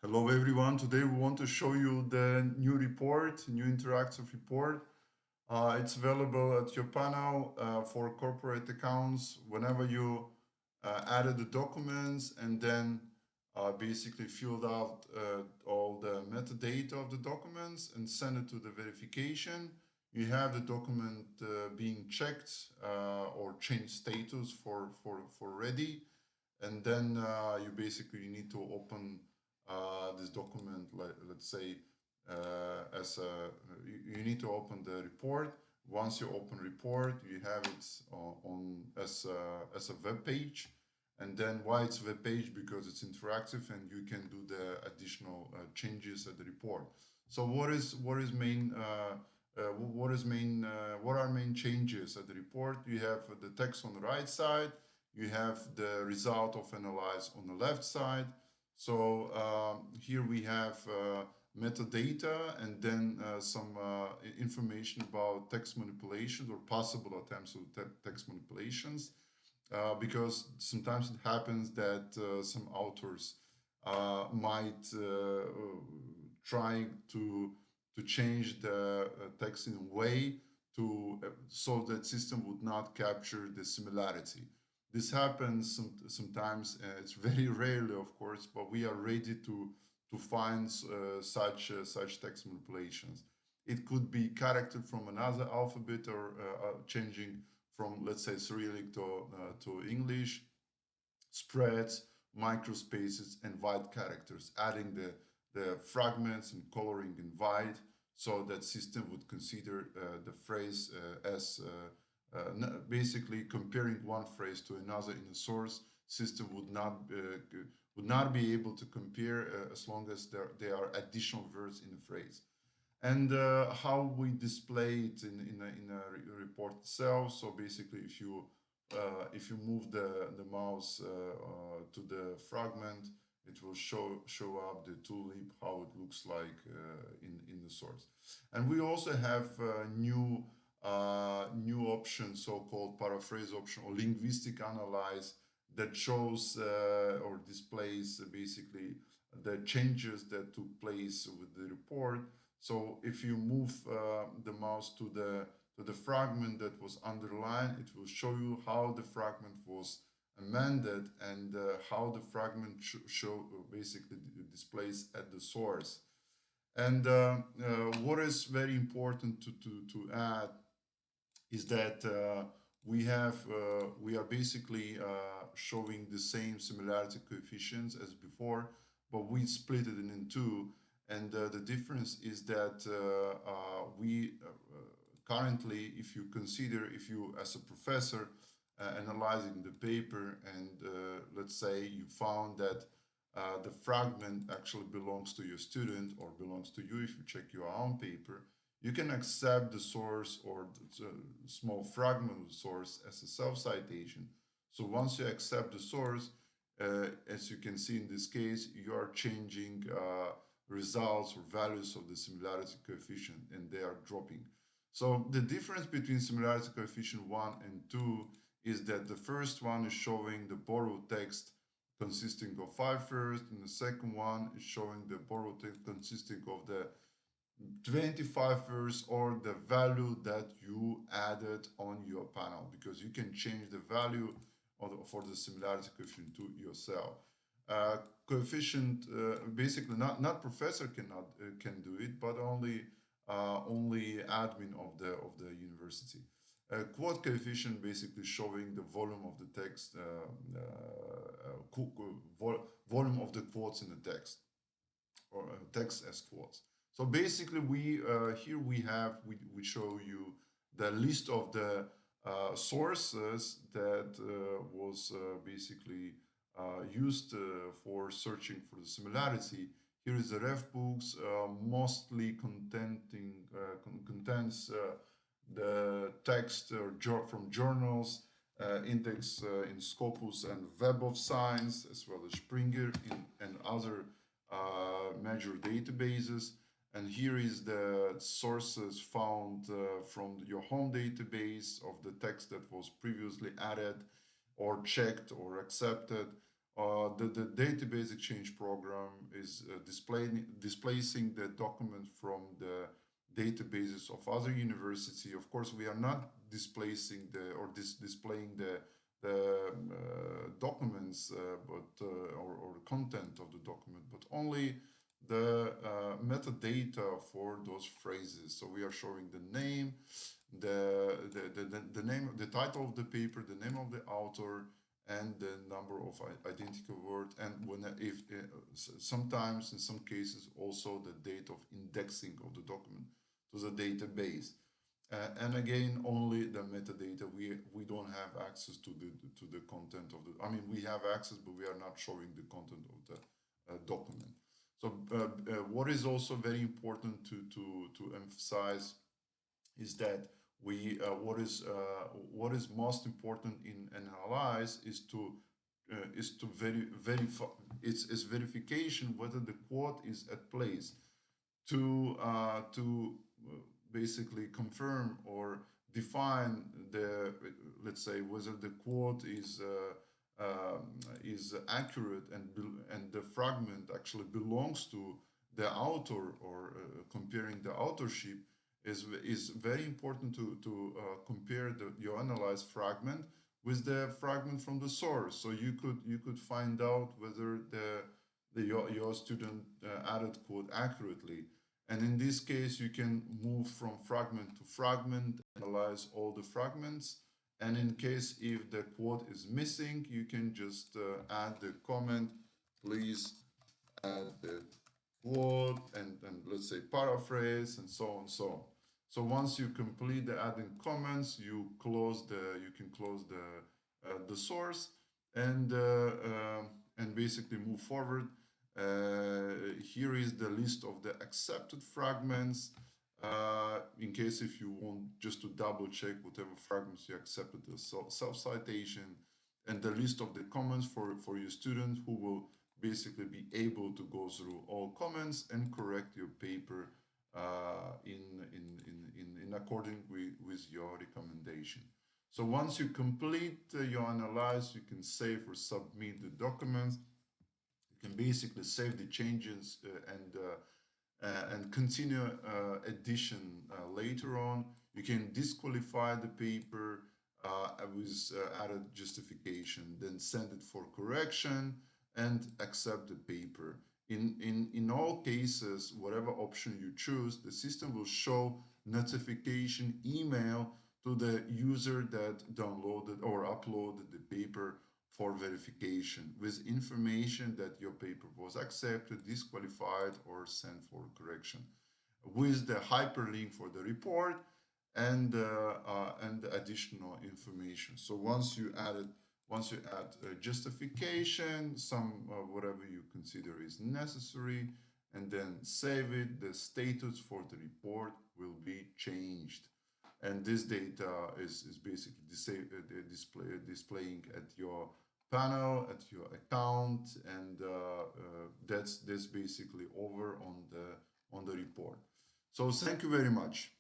Hello everyone. Today we want to show you the new report, new interactive report. It's available at your panel for corporate accounts. Whenever you added the documents and then basically filled out all the metadata of the documents and send it to the verification, you have the document being checked or changed status for ready. And then you basically need to open this document, let's say, as a, you need to open the report. Once you open report, you have it on as a web page. And then why it's web page? Because it's interactive and you can do the additional changes at the report. So what are main changes at the report? You have the text on the right side. You have the result of analyze on the left side. So here we have metadata and then some information about text manipulations or possible attempts of text manipulations. Because sometimes it happens that some authors might try to change the text in a way to so that system would not capture the similarity. This happens sometimes. It's very rarely, of course, but we are ready to find such text manipulations. It could be character from another alphabet or changing from, let's say, Cyrillic to English, spreads, microspaces, and white characters, adding the fragments and coloring in white, so that system would consider the phrase as basically comparing one phrase to another in a source. System would not be able to compare as long as there are additional words in the phrase. And how we display it in a report itself. So basically, if you move the mouse to the fragment, it will show up the tulip, how it looks like in the source. And we also have new option, so-called paraphrase option or linguistic analyze, that shows or displays basically the changes that took place with the report. So if you move the mouse to the fragment that was underlined, it will show you how the fragment was amended and how the fragment show basically displays at the source. And what is very important to add is that we are basically showing the same similarity coefficients as before, but we split it in two. And the difference is that we currently, if you as a professor analyzing the paper, and let's say you found that the fragment actually belongs to your student or belongs to you if you check your own paper, you can accept the source or the small fragment of the source as a self-citation. So once you accept the source, as you can see in this case, you are changing results or values of the similarity coefficient, and they are dropping. So the difference between similarity coefficient 1 and 2 is that the first one is showing the borrowed text consisting of 5 words, and the second one is showing the borrowed text consisting of the 25 words or the value that you added on your panel, because you can change the value for the similarity coefficient to yourself. Coefficient basically not professor can do it, but only admin of the university. Quote coefficient basically showing the volume of the text, volume of the quotes in the text, or text as quotes. So basically, here we show you the list of the sources that was basically used for searching for the similarity. Here is the ref books, mostly contains the text from journals, index in Scopus and Web of Science, as well as Springer and other major databases. And here is the sources found from your home database of the text that was previously added or checked or accepted, The database exchange program is displacing the document from the databases of other university. Of course, we are not displacing displaying the documents, or the content of the document, but only the metadata for those phrases. So we are showing the name, the name, the title of the paper, the name of the author, and the number of identical words, and if sometimes in some cases also the date of indexing of the document to the database. And again, only the metadata. We don't have access to the content of the. I mean, we have access, but we are not showing the content of the document. So, what is also very important to emphasize is that what is most important in analyze is to verify it's verification whether the quote is at place to basically confirm or define the, let's say, whether the quote is accurate and the fragment actually belongs to the author, or comparing the authorship is very important to compare your analyzed fragment with the fragment from the source. So you could find out whether your student added quote accurately. And in this case, you can move from fragment to fragment, analyze all the fragments. And in case if the quote is missing, you can just add the comment, please add the quote, and let's say paraphrase, and so on, so on. So once you complete the adding comments, you can close the source and basically move forward. Here is the list of the accepted fragments. In case if you want just to double check whatever fragments you accepted, the self-citation, and the list of the comments for your student, who will basically be able to go through all comments and correct your paper in according with your recommendation. So once you complete your analysis, you can save or submit the documents. You can basically save the changes and continue edition later on. You can disqualify the paper with added justification, then send it for correction and accept the paper. In all cases, whatever option you choose, the system will show notification email to the user that downloaded or uploaded the paper for verification with information that your paper was accepted, disqualified, or sent for correction, with the hyperlink for the report and additional information. So once you add justification, some whatever you consider is necessary, and then save it, the status for the report will be changed. And this data is basically displaying at your panel, at your account, and that's basically over on the report. So thank you very much.